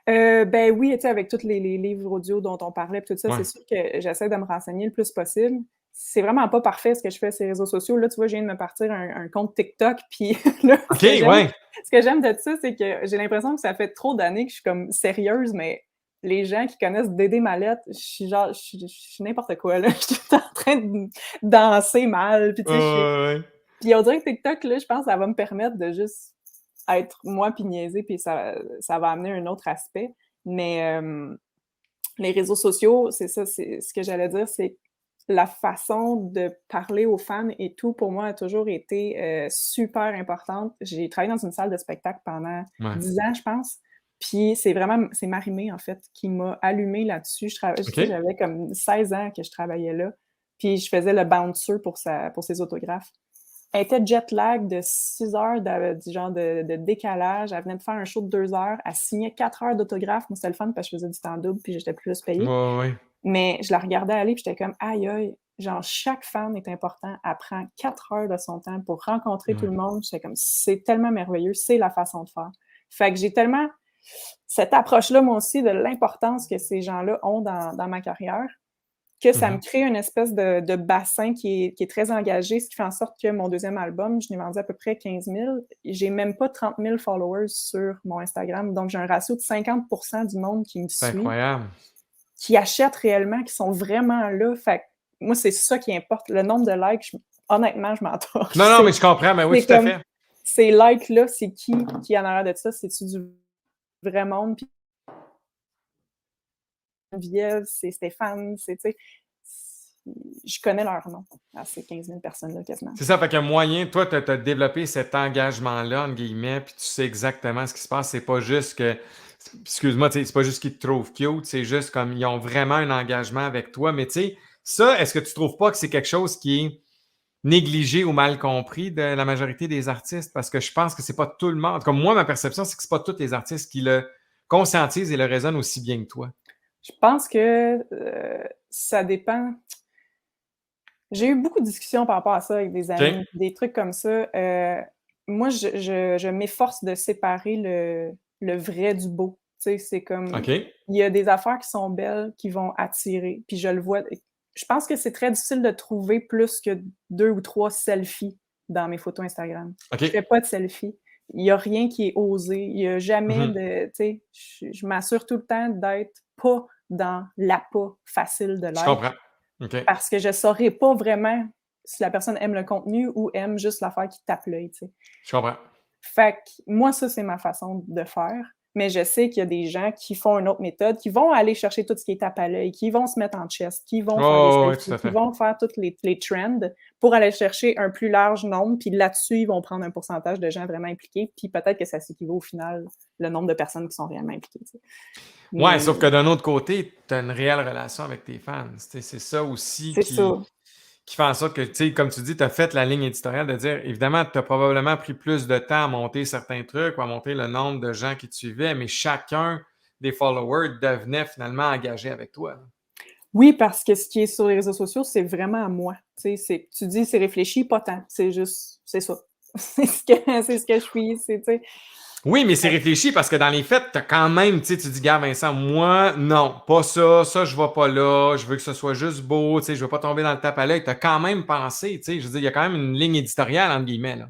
Ben oui, tu sais, avec tous les livres audio dont on parlait puis tout ça, c'est Ouais. sûr que j'essaie de me renseigner le plus possible. C'est vraiment pas parfait ce que je fais sur les réseaux sociaux. Là, tu vois, je viens de me partir un compte TikTok, puis là, OK, ouais. ce que j'aime de ça, c'est que j'ai l'impression que ça fait trop d'années que je suis comme sérieuse, mais les gens qui connaissent Dédé Mallette, je suis genre je suis n'importe quoi, là. Je suis tout le temps en train de danser mal, puis tu sais, je suis Ouais. puis on dirait que TikTok, là, je pense que ça va me permettre de juste être moi puis niaiser, puis ça va amener un autre aspect. Mais les réseaux sociaux, c'est ça, c'est ce que j'allais dire, c'est la façon de parler aux fans et tout, pour moi, a toujours été, super importante. J'ai travaillé dans une salle de spectacle pendant Ouais. 10 ans, je pense, puis c'est Marie-Mé, en fait, qui m'a allumée là-dessus. Tu sais, OK. j'avais comme 16 ans que je travaillais là, puis je faisais le bouncer pour ses autographes. Elle était jet lag de 6 heures du genre de décalage. Elle venait de faire un show de 2 heures. Elle signait 4 heures d'autographe. Moi, c'était le fun parce que je faisais du temps double puis j'étais plus Ouais, payée. ouais, ouais. Mais je la regardais aller puis j'étais comme aïe aïe, genre chaque fan est important. Elle prend 4 heures de son temps pour rencontrer tout Ouais. le monde. J'étais comme c'est tellement merveilleux, c'est la façon de faire. Fait que j'ai tellement cette approche-là, moi aussi, de l'importance que ces gens-là ont dans ma carrière que ça me Mhm. crée une espèce de bassin qui est très engagé, ce qui fait en sorte que mon deuxième album, je l'ai vendu à peu près 15 000. J'ai même pas 30 000 followers sur mon Instagram. Donc, j'ai un ratio de 50% du monde qui me C'est suit, incroyable. qui achète réellement, qui sont vraiment là. Fait que moi, c'est ça qui importe. Le nombre de likes, honnêtement, je m'en torche. Non, non, mais je comprends. Mais oui, C'est tout à comme, fait. ces likes-là, c'est qui est en arrière de ça? C'est-tu du vrai monde? Puis Geneviève, c'est Stéphane, c'est, tu sais, je connais leur nom à ces 15 000 personnes-là quasiment. C'est ça, fait que moyen, toi, tu as développé cet engagement-là, entre guillemets, puis tu sais exactement ce qui se passe. C'est pas juste que, excuse-moi, tu sais, c'est pas juste qu'ils te trouvent cute, c'est juste comme ils ont vraiment un engagement avec toi. Mais tu sais, ça, est-ce que tu trouves pas que c'est quelque chose qui est négligé ou mal compris de la majorité des artistes? Parce que je pense que c'est pas tout le monde. Comme moi, ma perception, c'est que c'est pas tous les artistes qui le conscientisent et le raisonnent aussi bien que toi. Je pense que ça dépend. J'ai eu beaucoup de discussions par rapport à ça avec des OK? amis, des trucs comme ça. Moi, je m'efforce de séparer le vrai du beau. Tu sais, c'est comme, OK? il y a des affaires qui sont belles, qui vont attirer, puis je le vois. Je pense que c'est très difficile de trouver plus que 2 ou 3 selfies dans mes photos Instagram. Je OK? fais pas de selfies. Il y a rien qui est osé. Il y a jamais Mhm. de, tu sais, je m'assure tout le temps d'être pas dans l'appât facile de Je like comprends. OK. parce que je saurais pas vraiment si la personne aime le contenu ou aime juste l'affaire qui tape l'œil, tu sais. Je comprends. Fait que moi, ça, c'est ma façon de faire. mais je sais qu'il y a des gens qui font une autre méthode, qui vont aller chercher tout ce qui est tape à l'œil, qui vont se mettre en chest, qui vont faire des Oh, oui, tout selfies, à qui fait. vont faire toutes les trends pour aller chercher un plus large nombre, puis là-dessus, ils vont prendre un pourcentage de gens vraiment impliqués, puis peut-être que ça s'équivaut au final le nombre de personnes qui sont réellement impliquées. Tu sais. Ouais, Mais sauf que d'un autre côté, tu as une réelle relation avec tes fans. C'est ça aussi c'est ça. qui fait en sorte que, tu sais, comme tu dis, tu as fait la ligne éditoriale de dire, évidemment, tu as probablement pris plus de temps à monter certains trucs ou à monter le nombre de gens qui te suivaient, mais chacun des followers devenait finalement engagé avec toi. Oui, parce que ce qui est sur les réseaux sociaux, c'est vraiment à moi. Tu dis c'est réfléchi, pas tant. C'est juste, c'est ça. C'est ce que je suis. Oui, mais c'est réfléchi parce que dans les faits, tu as quand même, tu sais, tu dis, gars, Vincent, moi, non, pas ça, je vais pas là, je veux que ce soit juste beau, tu sais, je veux pas tomber dans le tape à l'œil. Tu as quand même pensé, tu sais, je veux dire, il y a quand même une ligne éditoriale, entre guillemets, là.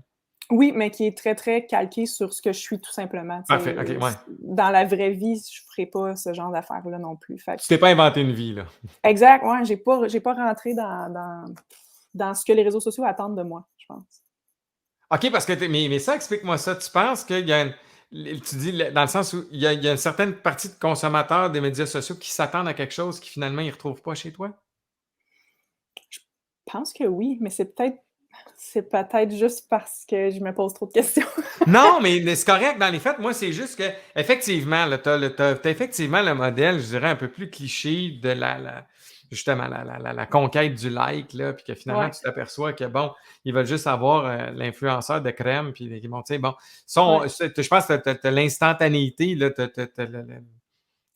Oui, mais qui est très, très calqué sur ce que je suis, tout simplement. Parfait, ok, ouais. Dans la vraie vie, je ferais pas ce genre d'affaires-là non plus. Tu t'es pas inventé une vie, là. Exact, ouais, j'ai pas rentré dans ce que les réseaux sociaux attendent de moi, je pense. OK, parce que mais ça, explique-moi ça. Tu penses qu'il y a tu dis dans le sens où il y a une certaine partie de consommateurs des médias sociaux qui s'attendent à quelque chose qui finalement ils ne retrouvent pas chez toi? Je pense que oui, mais c'est peut-être juste parce que je me pose trop de questions. Non, mais c'est correct. Dans les faits, moi, c'est juste que effectivement, t'as effectivement le modèle, je dirais, un peu plus cliché de justement la conquête du like, là, puis que finalement, Ouais, tu t'aperçois que bon, ils veulent juste avoir l'influenceur de crème, puis ils vont, tu sais, bon, ouais. je pense que t'as l'instantanéité, là,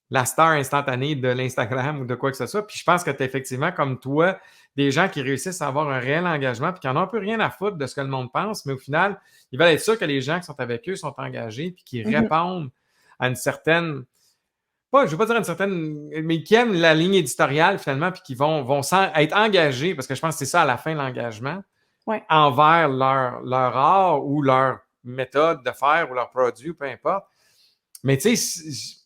la star instantanée de l'Instagram ou de quoi que ce soit. Puis je pense que tu as effectivement, comme toi, des gens qui réussissent à avoir un réel engagement puis qui n'en ont un peu rien à foutre de ce que le monde pense, mais au final, ils veulent être sûrs que les gens qui sont avec eux sont engagés puis qui Mhm, répondent à une certaine, pas, je ne veux pas dire une certaine, mais qui aiment la ligne éditoriale finalement puis qui vont être engagés, parce que je pense que c'est ça à la fin l'engagement, ouais. envers leur art ou leur méthode de faire ou leur produit, peu importe. Mais tu sais,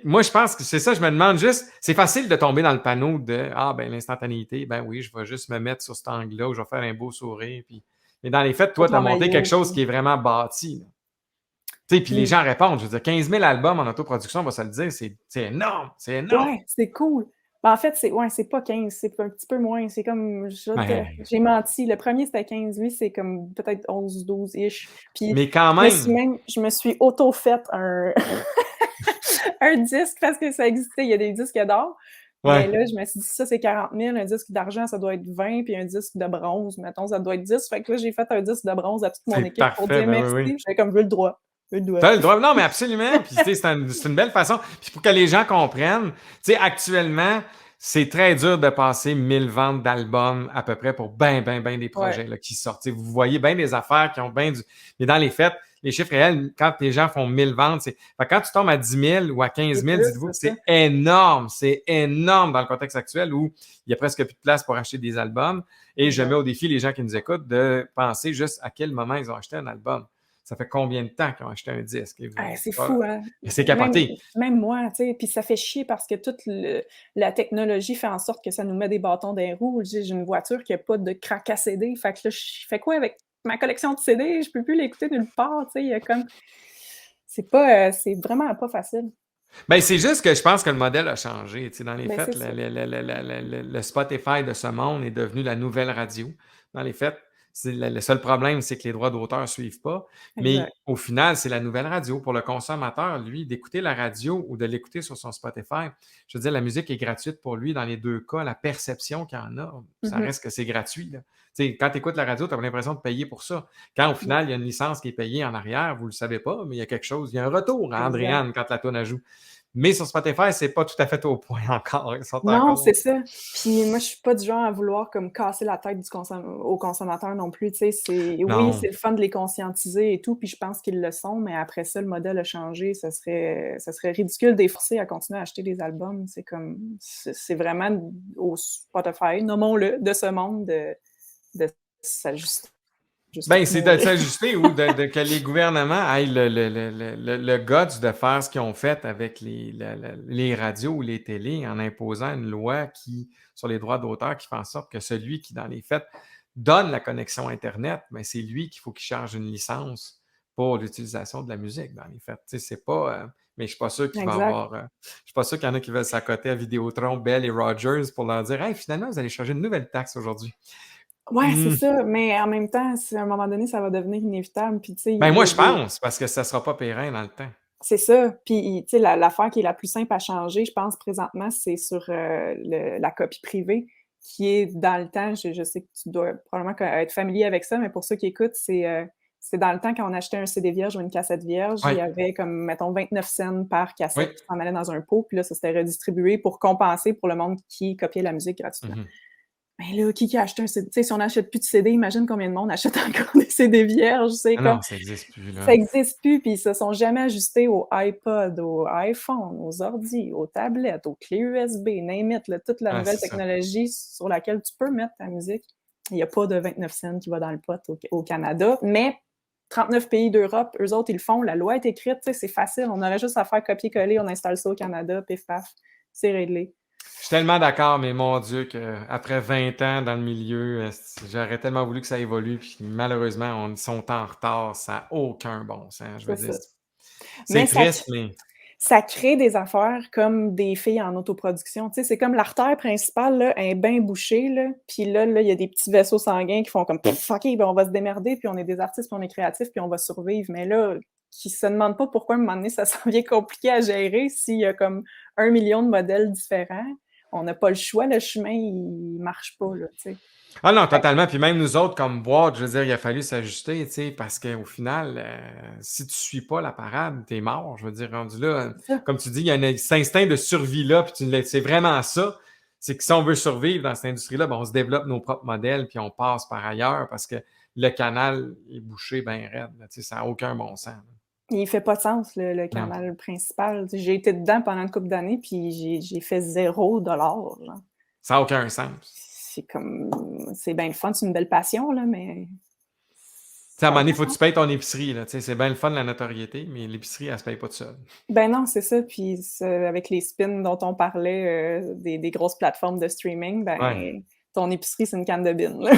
moi, je pense que c'est ça, je me demande juste, c'est facile de tomber dans le panneau de ah, ben l'instantanéité, ben oui, je vais juste me mettre sur cet angle-là où je vais faire un beau sourire. Puis... Mais dans les faits, Pas toi, tu as monté quelque travailler, chose puis... qui est vraiment bâti. Tu sais, puis les puis gens répondent. Je veux dire, 15 000 albums en autoproduction, on va se le dire, c'est énorme, c'est énorme. ouais, c'est cool. Ben, en fait, c'est pas 15, c'est un petit peu moins. C'est comme, Ben, j'ai menti. Le premier, c'était 15, lui, c'est comme peut-être 11, 12-ish. Puis mais quand même, je me suis auto-fait un disque parce que ça existait. Il y a des disques d'or. Mais ouais. là, je me suis dit, ça, c'est 40 000. Un disque d'argent, ça doit être 20. Puis un disque de bronze, mettons, ça doit être 10. Fait que là, j'ai fait un disque de bronze à toute mon C'est équipe pour parfait, dire ben merci. oui, oui. J'avais comme vu le droit. Vu le doigt. T'as le droit. Non, mais absolument. Puis, tu sais, c'est une belle façon. Puis, pour que les gens comprennent, tu sais, actuellement, c'est très dur de passer 1000 ventes d'albums à peu près pour ben des Ouais. projets là, qui sortent. Tu sais, vous voyez bien des affaires qui ont bien du. Mais dans les faits, les chiffres réels, quand les gens font 1000 ventes, c'est. Fait que quand tu tombes à 10 000 ou à 15 C'est 000, plus, dites-vous c'est que ça. c'est énorme. C'est énorme dans le contexte actuel où il y a presque plus de place pour acheter des albums. Et je mets Exact. au défi les gens qui nous écoutent de penser juste à quel moment ils ont acheté un album. Ça fait combien de temps qu'ils ont acheté un disque? C'est fou, hein? C'est Même, capoté. même moi, tu sais, puis ça fait chier parce que toute la technologie fait en sorte que ça nous met des bâtons dans les roues. J'ai une voiture qui a pas de crack à CD, fait que là, je fais quoi avec ma collection de CD? Je peux plus l'écouter nulle part, tu sais, il y a comme... c'est vraiment pas facile. Ben, c'est juste que je pense que le modèle a changé. Tu sais, dans les Ben, c'est faits, ça. le Spotify de ce monde est devenu la nouvelle radio. Dans les faits, le seul problème, c'est que les droits d'auteur ne suivent pas. Mais Exact. au final, c'est la nouvelle radio. Pour le consommateur, lui, d'écouter la radio ou de l'écouter sur son Spotify, je veux dire, la musique est gratuite pour lui dans les deux cas. La perception qu'il en a, ça Mhm. reste que c'est gratuit. Là. Tu sais, quand tu écoutes la radio, tu as l'impression de payer pour ça. Quand au Ouais, final, il y a une licence qui est payée en arrière, vous ne le savez pas, mais il y a quelque chose, il y a un retour à exact. Andréane quand la tonne joue. Mais sur Spotify, c'est pas tout à fait au point encore. Ils sont Non, encore. c'est ça. Puis moi, je suis pas du genre à vouloir comme casser la tête aux consommateurs non plus. Tu sais, oui, c'est Non. le fun de les conscientiser et tout, puis je pense qu'ils le sont, mais après ça, le modèle a changé. Ça serait ridicule de les forcer à continuer à acheter des albums. C'est vraiment au Spotify, nommons-le, de ce monde de s'ajuster, juste Ben, tout c'est de mourir. s'ajuster ou que les gouvernements aient le guts de faire ce qu'ils ont fait avec les radios ou les télés en imposant une loi sur les droits d'auteur qui fait en sorte que celui qui, dans les faits, donne la connexion Internet, ben, c'est lui qu'il faut qu'il charge une licence pour l'utilisation de la musique, dans les faits. Tu sais, c'est pas. mais je suis pas sûr qu'il va Exact. avoir. Je suis pas sûr qu'il y en a qui veulent s'accoter à Vidéotron, Bell et Rogers pour leur dire Hey, finalement, vous allez changer une nouvelle taxe aujourd'hui. Ouais, c'est Hmm. ça, mais en même temps, à un moment donné, ça va devenir inévitable. Puis, tu sais, Ben, il y moi, a je des. pense, parce que ça sera pas périn dans le temps. C'est ça. Puis, tu sais, l'affaire qui est la plus simple à changer, je pense, présentement, c'est sur la copie privée, qui est dans le temps, je sais que tu dois probablement être familier avec ça, mais pour ceux qui écoutent, c'est dans le temps quand on achetait un CD vierge ou une cassette vierge, il Oui, y avait comme, mettons, 29 cents par oui. cassette qui s'en allait dans un pot, puis là, ça s'était redistribué pour compenser pour le monde qui copiait la musique gratuitement. Mhm. Ben là, qui a acheté un CD? Tu sais, si on n'achète plus de CD, imagine combien de monde achète encore des CD vierges. C'est Ah comme, non, ça n'existe plus, ça là. n'existe plus, puis ils se sont jamais ajustés aux iPod, aux iPhone, aux ordi, aux tablettes, aux clés USB, name it, là, toute la Ah, nouvelle c'est ça. technologie sur laquelle tu peux mettre ta musique. Il n'y a pas de 29 cents qui va dans le pot au Canada, mais 39 pays d'Europe, eux autres, ils le font. La loi est écrite, tu sais, c'est facile. On aurait juste à faire copier-coller, on installe ça au Canada, pif paf, c'est réglé. Je suis tellement d'accord, mais mon Dieu, qu'après 20 ans dans le milieu, j'aurais tellement voulu que ça évolue, puis malheureusement, ils sont en retard, ça n'a aucun bon sens. Je veux C'est dire, ça. c'est Mais triste, mais ça crée des affaires comme des filles en autoproduction. Tu sais, c'est comme l'artère principale, là, elle est bien bouchée, là, puis là, il y a des petits vaisseaux sanguins qui font comme Pff, OK, ben on va se démerder, puis on est des artistes, puis on est créatifs, puis on va survivre. Mais là, qui se demandent pas pourquoi à un moment donné, ça s'en vient compliqué à gérer s'il y a comme 1 million de modèles différents. On n'a pas le choix, le chemin, il marche pas, là, tu sais. ah non, Fait totalement. Puis même nous autres, comme boîte, je veux dire, il a fallu s'ajuster, tu sais, parce qu'au final, si tu suis pas la parade, t'es mort. Je veux dire, rendu là, c'est ça. comme tu dis, il y a cet instinct de survie-là, puis c'est vraiment ça. C'est que si on veut survivre dans cette industrie-là, ben, on se développe nos propres modèles, puis on passe par ailleurs parce que le canal est bouché bien raide. Là, tu sais, ça n'a aucun bon sens. Là. Il fait pas de sens, le Non, canal principal. Tu sais, j'ai été dedans pendant une couple d'années, puis j'ai fait 0 $, genre. ça n'a aucun sens. C'est comme, c'est bien le fun, c'est une belle passion, là, mais Tu sais, à un ça moment n'a donné, pas il faut de que tu sens. payes ton épicerie. Là, tu sais, c'est bien le fun, la notoriété, mais l'épicerie, elle se paye pas toute seule. Ben non, c'est ça. Puis avec les spins dont on parlait, des grosses plateformes de streaming, Ouais. ben ton épicerie, c'est une canne de bine, là.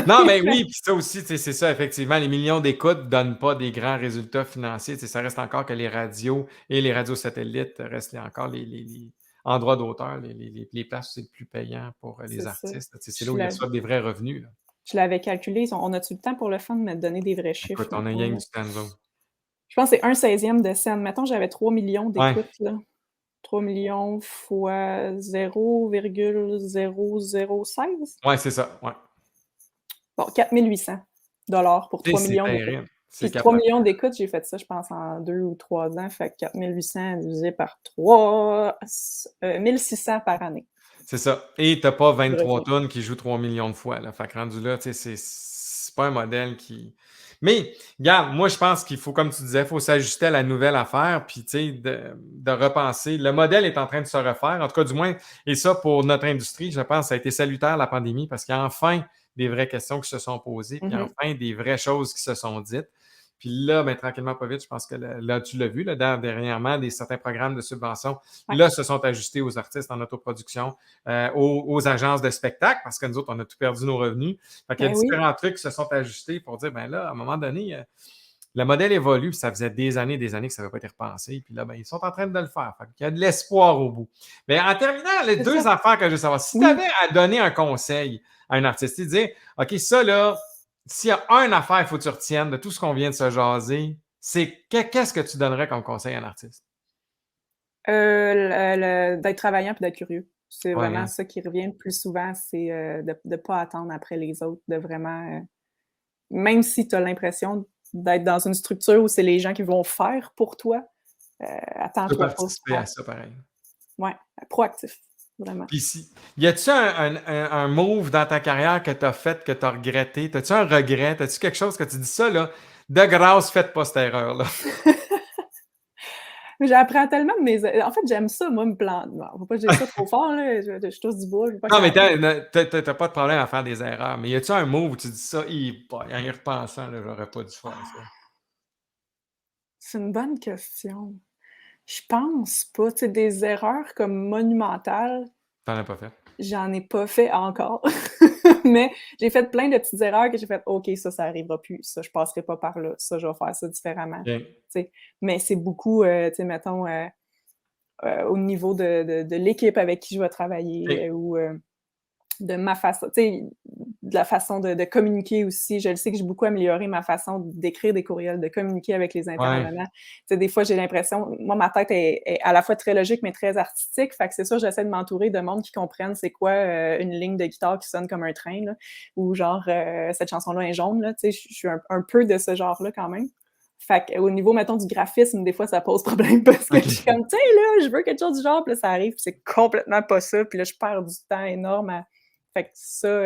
Non, mais oui, puis ça aussi, tu sais, c'est ça, effectivement. Les millions d'écoutes ne donnent pas des grands résultats financiers. Tu sais, ça reste encore que les radios et les radios satellites restent encore les endroits d'auteur, les places où c'est le plus payant pour les C'est ça. artistes. Tu sais, c'est là Je où ils l'a- reçoivent des vrais revenus. Là. je l'avais calculé. On a-tu le temps pour le fun de me donner des vrais chiffres, Écoute, on a mettons, rien là? du temps, nous autres. Je pense que c'est 1/16e de scène. Mettons, j'avais 3 millions Ouais, d'écoutes, là. 3 millions fois 0,0016. ouais, c'est ça. Ouais. Bon, 4 800 $ pour Tu sais, 3 c'est millions d'écoutes. terrible. C'est Puis 3 capoté. millions d'écoutes, j'ai fait ça, je pense, en 2 ou 3 ans. Fait que 4 800 divisé par 3, 1 600 par année C'est ça. Et tu n'as pas de 23 revenus. tonnes qui jouent 3 millions de fois. Là. Fait que rendu là, tu sais, c'est pas un modèle qui. Mais, regarde, moi, je pense qu'il faut, comme tu disais, il faut s'ajuster à la nouvelle affaire, puis, tu sais, de repenser. Le modèle est en train de se refaire, en tout cas, du moins, et ça, pour notre industrie, je pense, ça a été salutaire, la pandémie, parce qu'il y a enfin des vraies questions qui se sont posées, puis Mhm. enfin des vraies choses qui se sont dites. Puis là, ben, tranquillement, pas vite, je pense que là, tu l'as vu, là, dernièrement, certains programmes de subvention, Ouais. là, se sont ajustés aux artistes en autoproduction, aux agences de spectacle, parce que nous autres, on a tout perdu nos revenus. Fait qu'il y a Ben oui, différents trucs qui se sont ajustés pour dire, ben là, à un moment donné, le modèle évolue, puis ça faisait des années que ça n'avait pas été repensé. Puis là, ben, ils sont en train de le faire. Fait qu'il y a de l'espoir au bout. Mais en terminant, les c'est deux ça. affaires que je veux savoir, si tu avais Oui. à donner un conseil à un artiste, tu dire, OK, ça là, s'il y a une affaire qu'il faut que tu retiennes de tout ce qu'on vient de se jaser, c'est qu'est-ce que tu donnerais comme conseil à un artiste? D'être travaillant et d'être curieux. C'est Ouais, vraiment hein? ça qui revient le plus souvent, c'est de ne pas attendre après les autres, de vraiment, même si tu as l'impression d'être dans une structure où c'est les gens qui vont faire pour toi, Tu peux attends-toi pas. participer à ça pareil. Ouais, proactif, vraiment. Puis si, y a-tu un move dans ta carrière que tu as fait, que tu as regretté? T'as-tu un regret? T'as-tu quelque chose que tu dis ça, là? De grâce, faites pas cette erreur-là. J'apprends tellement de mes en fait, j'aime ça, moi, me planter. Bon, faut pas dire ça trop fort, là, je touche du bois, je veux pas que Non, ça mais arrive. t'as pas de problème à faire des erreurs. Mais y a-tu un move où tu dis ça, en y repensant, là, j'aurais pas dû faire ça? C'est une bonne question. Je pense pas, tu sais, des erreurs comme monumentales, T'en as pas fait. j'en ai pas fait encore. Mais j'ai fait plein de petites erreurs que j'ai fait, OK, ça arrivera plus. Ça, je passerai pas par là. Ça, je vais faire ça différemment. OK. Mais c'est beaucoup, mettons, au niveau de l'équipe avec qui je vais travailler ou de ma façon, de la façon de communiquer aussi. Je le sais que j'ai beaucoup amélioré ma façon d'écrire des courriels, de communiquer avec les intervenants. Des fois, j'ai l'impression, moi, ma tête est à la fois très logique, mais très artistique. Fait que c'est sûr, j'essaie de m'entourer de monde qui comprennent c'est quoi une ligne de guitare qui sonne comme un train, là, ou genre, cette chanson-là est jaune, là. Je suis un peu de ce genre-là quand même. Fait qu'au niveau, mettons, du graphisme, des fois, ça pose problème parce que je suis comme, tu sais, là, je veux quelque chose du genre, puis là, ça arrive, puis c'est complètement pas ça, puis là, je perds du temps énorme à... Fait que ça...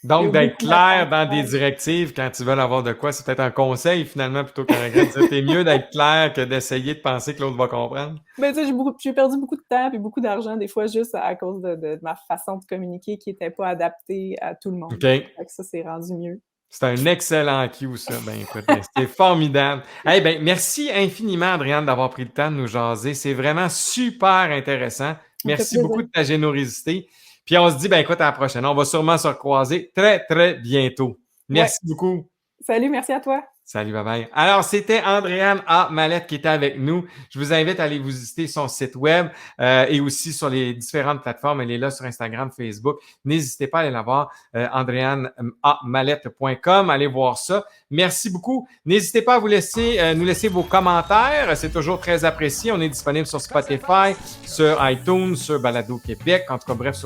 Donc, d'être clair dans des directives quand tu veux avoir de quoi, c'est peut-être un conseil, finalement, plutôt qu'un regret. C'est mieux d'être clair que d'essayer de penser que l'autre va comprendre. Ben, tu sais, j'ai perdu beaucoup de temps et beaucoup d'argent, des fois, juste à cause de ma façon de communiquer qui était pas adaptée à tout le monde. Fait que ça, c'est rendu mieux. C'est un excellent cue, ça. Ben, écoute, c'est formidable. Eh ben, merci infiniment, Andréane, d'avoir pris le temps de nous jaser. C'est vraiment super intéressant. Merci beaucoup de ta générosité. Puis on se dit, ben écoute, à la prochaine. On va sûrement se recroiser très, très bientôt. Merci beaucoup. Salut, merci à toi. Salut, bye-bye. Alors, c'était Andréane A. Mallette qui était avec nous. Je vous invite à aller vous visiter son site web et aussi sur les différentes plateformes. Elle est là sur Instagram, Facebook. N'hésitez pas à aller la voir, andréaneamallette.com. Allez voir ça. Merci beaucoup. N'hésitez pas à nous laisser vos commentaires. C'est toujours très apprécié. On est disponible sur Spotify, sur iTunes, sur Balado Québec. En tout cas, bref,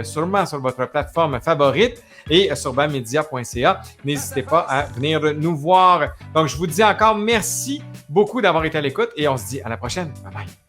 sûrement sur votre plateforme favorite et sur bammedia.ca. N'hésitez pas à venir nous voir. Donc, je vous dis encore merci beaucoup d'avoir été à l'écoute et on se dit à la prochaine. Bye bye.